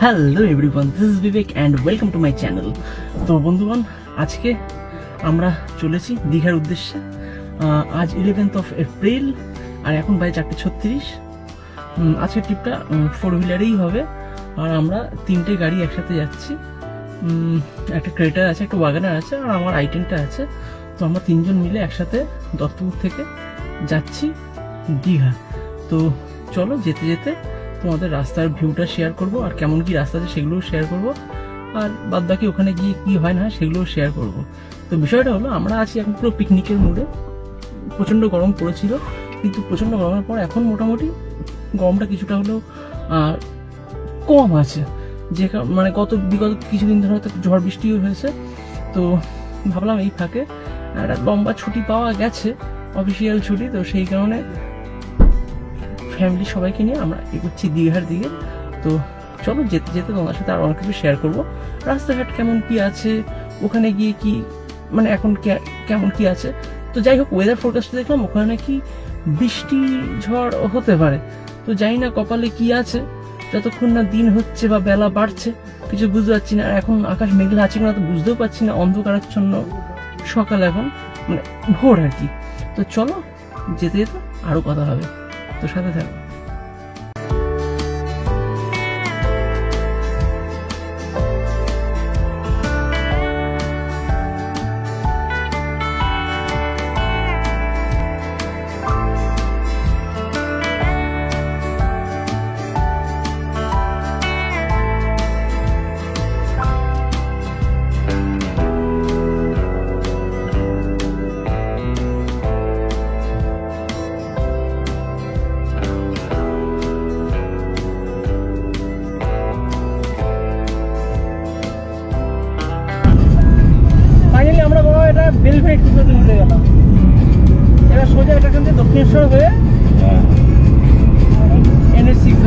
Hello everyone, this is Bibek and welcome to my channel. তো বন্ধুগণ, আজকে আমরা চলেছি দীঘার উদ্দেশ্যে। আজ 11th of April আর এখন বাজে 4:36। আজকের ট্রিপটা 4 হুইলারেই হবে আর আমরা 3টে গাড়ি একসাথে যাচ্ছি। একটা ক্রেটার আছে, একটা ওয়াগনার আছে আর আমার i10টা আছে। তো আমরা 3জন মিলে একসাথে দত্তপুর থেকে যাচ্ছি দীঘা। তো চলো যেতে যেতে তোমাদের রাস্তার ভিউটা শেয়ার করব আর কেমন কি রাস্তা আছে সেগুলোও শেয়ার করব, আর বাদ বাকি ওখানে গিয়ে কি হয় না সেগুলোও শেয়ার করব। তো বিষয়টা হলো, আমরা আছি এখন পুরো পিকনিকের মুডে। প্রচণ্ড গরম পড়েছিল, কিন্তু প্রচণ্ড গরমের পর এখন মোটামুটি গরমটা কিছুটা হলেও কম আছে। যে মানে বিগত কিছুদিন ধরে হয়তো ঝড় বৃষ্টিও হয়েছে। তো ভাবলাম এই ফাঁকে একটা লম্বা ছুটি পাওয়া গেছে, অফিসিয়াল ছুটি। তো সেই কারণে ফ্যামিলি সবাইকে নিয়ে আমরা এগোচ্ছি দীঘার দিকে। তো চলো যেতে যেতে তোমার সাথে আর অনেক কিছু শেয়ার করবো। রাস্তাঘাট কেমন কি আছে, ওখানে গিয়ে কি মানে এখন কেমন কি আছে। তো যাই হোক, ওয়েদার ফোরকাস্টে দেখলাম ওখানে নাকি বৃষ্টি ঝড় হতে পারে। তো জানি না কপালে কি আছে, যতক্ষণ না দিন হচ্ছে বা বেলা বাড়ছে কিছু বুঝতে পারছি না। আর এখন আকাশ মেঘলা আছে কিনা তো বুঝতেও পারছি না, অন্ধকারাচ্ছন্ন সকাল, এখন মানে ভোর আর কি। তো চলো যেতে যেতে আরো কথা হবে, তো সাথে থাকো। বেলভেট উঠে গেলাম, এবার সোজা এটা কিন্তু দক্ষিণেশ্বর হয়ে NH6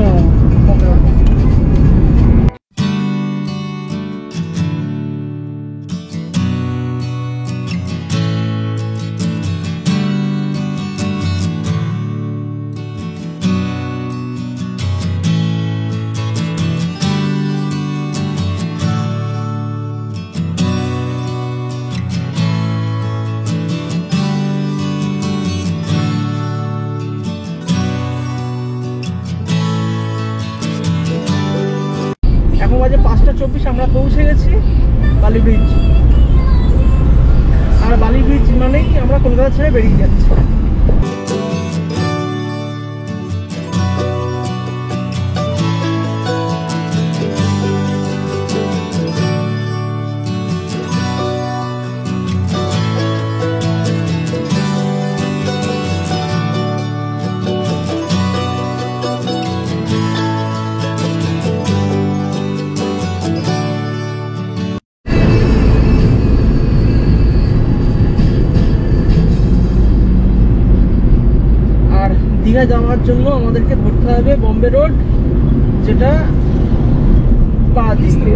বাজে 5:24। আমরা পৌঁছে গেছি বালি ব্রিজ। আর বালি ব্রিজ মানেই আমরা কলকাতা ছেড়ে বেরিয়ে যাচ্ছি। দীঘা যাওয়ার জন্য আমাদেরকে ধরতে হবে বম্বে রোড, যেটা বাঁ দিকে।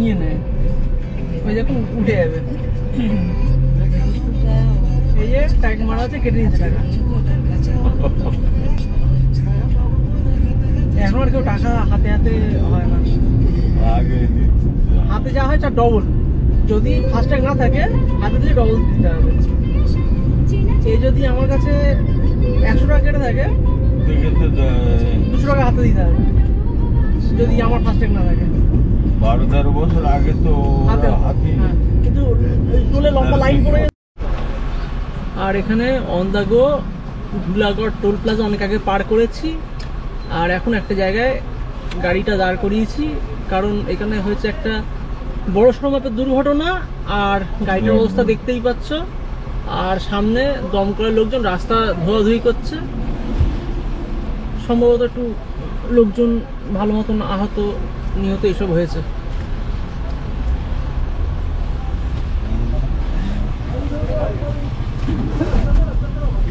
নিয়ে নেয় ওই যখন উঠে যাবে, এই যে ট্যাগ মারা আছে, কেটে দিচ্ছে টাকা। এখন আর কেউ টাকা হাতে হাতে হয় না, হাতে যা হয় তার ডবল। যদি ফার্স্ট ট্যাগ না থাকে হাতে দিয়ে ডবল দিতে হবে। এই যদি আমার কাছে 100 টাকা কেটে থাকে 200 টাকা হাতে দিতে হবে যদি আমার ফার্স্ট ট্যাগ না থাকে। 12-13 বছর আগে তো হাতি, কিন্তু টোলে লম্বা লাইন পড়ে। আর এখানে on the go Dhulagarh toll plaza অনেক আগে পার করেছি, আর এখন একটা জায়গায় গাড়িটা দাঁড় করিয়েছি, কারণ এখানে হয়েছে একটা বড় সড়ো মাপের দুর্ঘটনা। আর গাড়িটার অবস্থা দেখতেই পাচ্ছ, আর সামনে দমকলের লোকজন রাস্তা ধোয়াধুয়ি করছে। সম্ভবত একটু লোকজন ভালো মতন আহত নিহত এসব হয়েছে।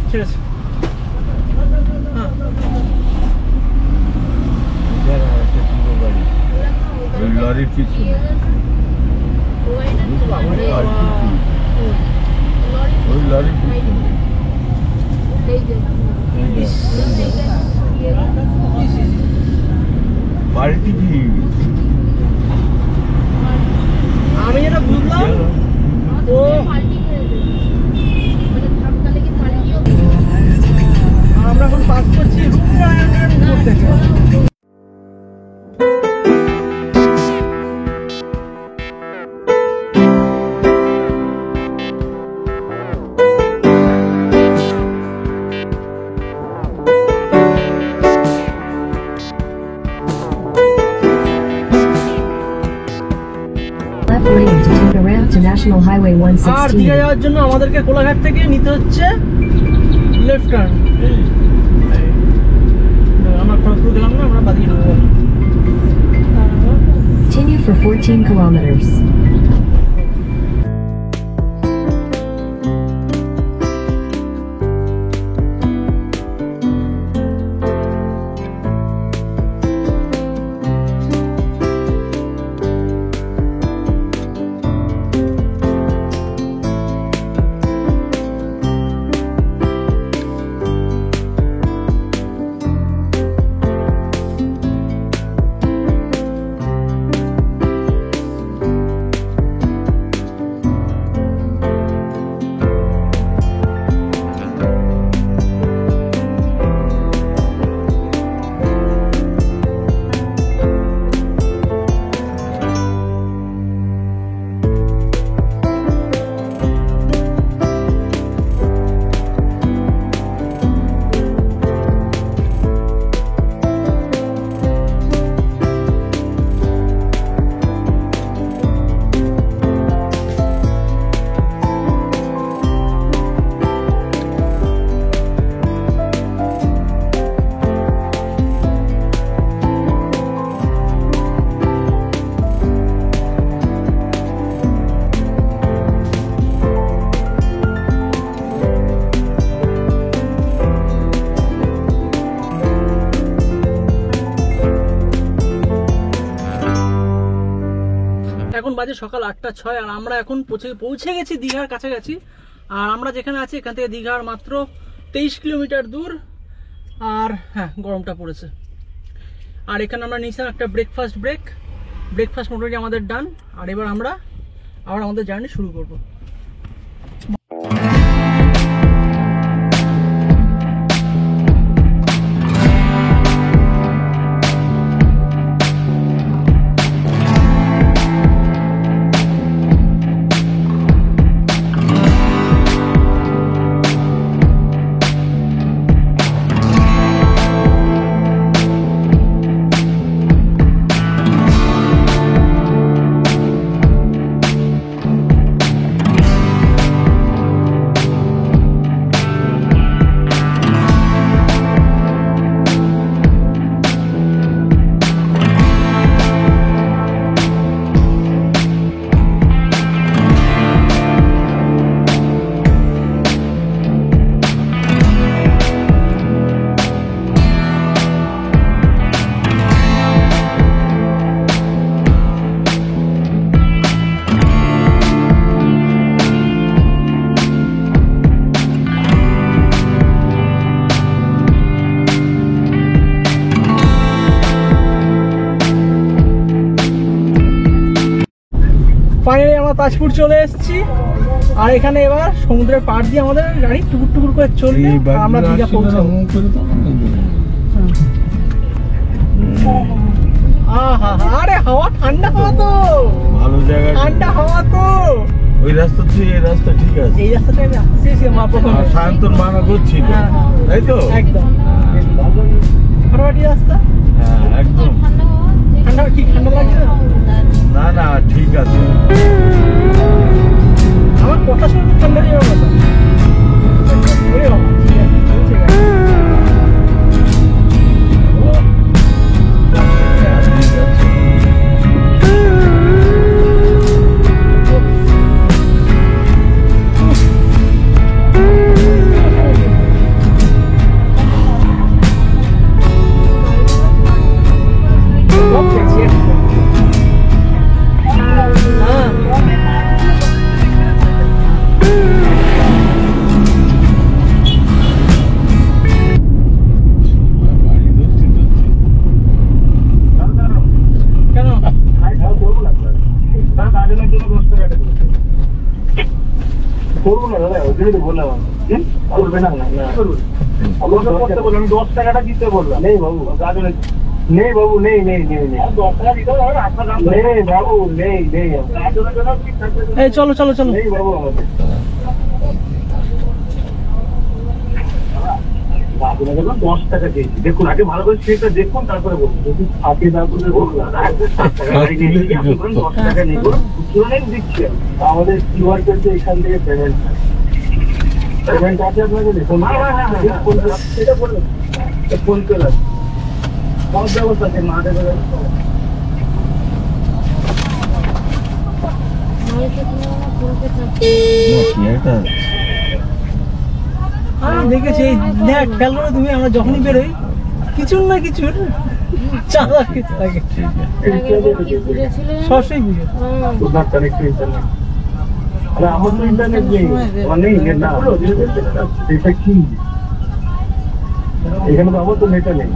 ঠিক আছে, হ্যাঁ। ওই লরির পিছনে ওই লরির পিছনে পাল্টি দিয়ে আমি যেটা বুঝলাম ও আমরা এখন পাস করছি রূপনারায়ণ মোড় থেকে। National Highway আর দীঘা 116. যাওয়ার জন্য আমাদেরকে কোলাঘাট থেকে নিতে হচ্ছে লেফট টার্ন। আমরা খড়গপুর গেলাম না, আমরা বাদিকে ঢুকবো। Continue for 14 kilometers. এখন বাজে সকাল 8:06 আর আমরা এখন পৌঁছে গেছি দীঘার কাছাকাছি। আর আমরা যেখানে আছি এখান থেকে দীঘার মাত্র 23 কিলোমিটার দূর। আর হ্যাঁ, গরমটা পড়েছে। আর এখানে আমরা নিয়েছিলাম একটা ব্রেকফাস্ট মোটামুটি আমাদের ডান। আর এবার আমরা আবার আমাদের জার্নি শুরু করব। ফাইনালি আমরা তাজপুর চলে এসেছি। আর এখানে এবার সমুদ্রের পাড় দিয়ে আমাদের গাড়ি টুকুর টুকুর করে চলবে, আর আমরা দীঘা পৌঁছাবো। আহা, আরে হাওয়া ঠান্ডা হাওয়া তো, ভালো জায়গা। ঠান্ডা হাওয়া তো। ওই রাস্তা থেকে এই রাস্তা ঠিক আছে। এই রাস্তাটা আমি আসতে চেয়েছিলাম মা প্রথমে। আর সায়ন্তন মানা করছিল, হ্যাঁ, হ্যাঁ। তাই তো? একদম ফাটাফাটি রাস্তা। হ্যাঁ, একদম। ঠান্ডা কি ঠান্ডা লাগছে না? না না, ঠিক আছে। আমার কথা শুনে ঠান্ডা নেই কথা। ওরে বাবা, ঠিক আছে, চলছে গাড়ি। বাহ। হ্যাঁ, ঠিক আছে। সব দেখছি একদম। হ্যাঁ। গাড়ি ধরছি। কেন? করবো না দাদা, ওই জন্যই তো বললাম করবে না। আমাকে করতে বললাম, আমি 10 টাকাটা দিতে বললাম। নেই বাবু, নেই বাবু, নেই 10 টাকা দিতে হবে না, আপনার দাম নেই বাবু, নেই গাজনের জন্য ঠিক থাকবে। এই চলো চলো চলো। নেই বাবু আমাদের গাজনের জন্য 10 টাকা দিয়েছি। দেখুন আগে ভালো করে সেটা দেখুন, তারপরে বলুন। যদি থাকে তারপরে বলুন দাদা, 7 টাকা গাড়ি নিয়ে গিয়ে আপনি বলুন 10 টাকা নেই, বলুন খুচরো নেই দিচ্ছি আমি। আমাদের কিউআর কোডে এখান থেকে পেমেন্ট আছে আপনাকে দেখুন। সেটা বলুন, ফোন পে লাগবে, সব ব্যবস্থা আছে, মা দেবে। কি একটা আমি দেখেছি এই দেখ, খেয়াল করো তুমি, আমরা যখনই বেরোই কিছু না কিছু চাঁদা কিছু থাকে, ঠিক আছে। সবসময় বুঝে। আপনার কানেক্ট ইন্টারনেট, আরে আমার তো ইন্টারনেট নেই, আমার নেই নেট না। এটা কি এখানে তো আমার তো নেটটা নেই।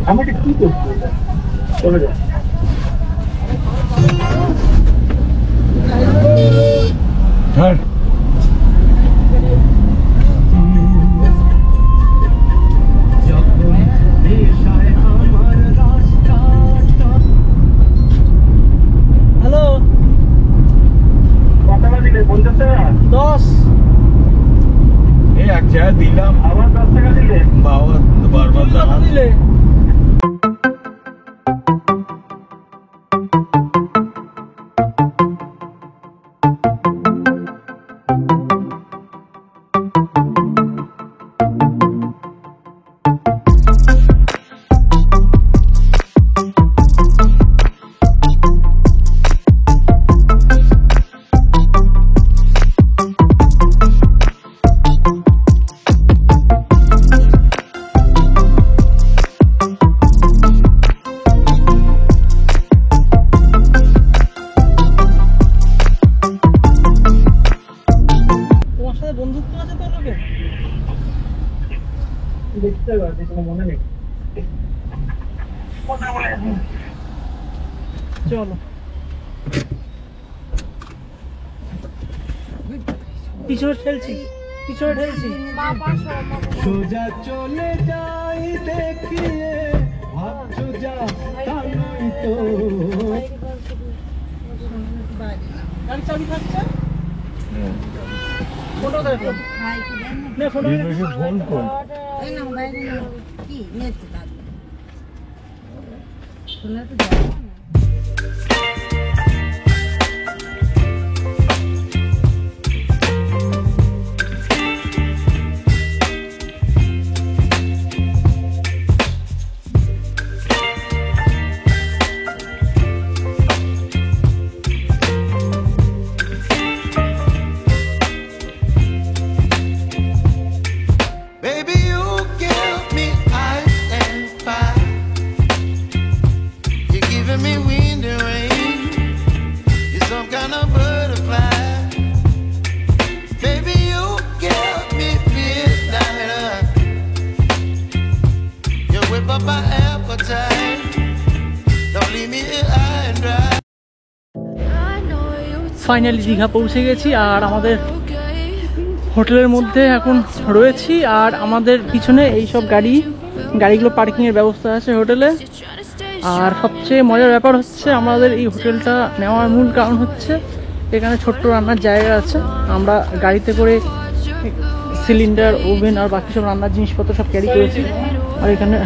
আমি এটা কি করছি? চলে যাও। ছাড়। হ্যালো, কত টাকা দিলে? 50 টাকা। 10। এই এক জায়গায় দিলাম, আবার 10 টাকা দিলে। বাবা বারবার তুমি কত জানাচ্ছে। দিলে? তোমার সাথে বন্ধুত্ব আছে তো লোকের? দেখতে পাচ্ছি, কোনো মনে নেই। চলো পিছনে ঠেলছি, পিছনে ঠেলছি। সোজা চলে যাই দেখিয়ে, ভাবছো যা তা নয় তো। গাড়ি চাবি থাকছে, ফটো দেখো না, ফটো বিবেকে ফোন কর। Baby, you give me ice and fire. You're giving me wind and rain. You're some kind of butterfly. Baby, you give me midnight. You whip up my appetite. Don't leave me here high and dry. Finally Digha পৌঁছে গেছি, আর আমাদের হোটেলের মধ্যে এখন রয়েছি। আর আমাদের পিছনে এই সব গাড়ি গাড়িগুলো পার্কিংয়ের ব্যবস্থা আছে হোটেলে। আর সবচেয়ে মজার ব্যাপার হচ্ছে আমাদের এই হোটেলটা নেওয়ার মূল কারণ হচ্ছে এখানে ছোট্ট রান্নার জায়গা আছে। আমরা গাড়িতে করে সিলিন্ডার, ওভেন আর বাকি সব রান্নার জিনিসপত্র সব ক্যারি করেছি। আর এখানে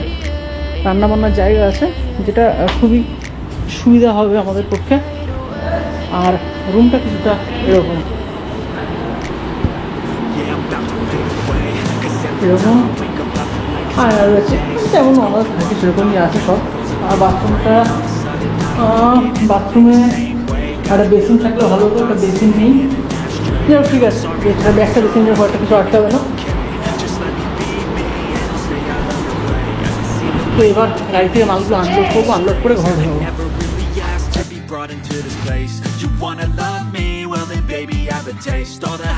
রান্নাবান্নার জায়গা আছে, যেটা খুবই সুবিধা হবে আমাদের পক্ষে। আর রুমটা কিছুটা এরকম এরকম আর রয়েছে, যেমন আমাদের থাকে সেরকমই আছে সব। আর বাথরুমে একটা বেসিন থাকলে ভালো হতো, একটা বেসিন নেই। যাও, ঠিক আছে, একটা বেসিনের ঘরটা কিছু আটকাবে না। তো এবার গাড়ি থেকে মালগুলো আনলোড করবো, আনলোড করে ঘরে ঢুকবো। brought into this place. You wanna love me? Well then baby I have a taste. All the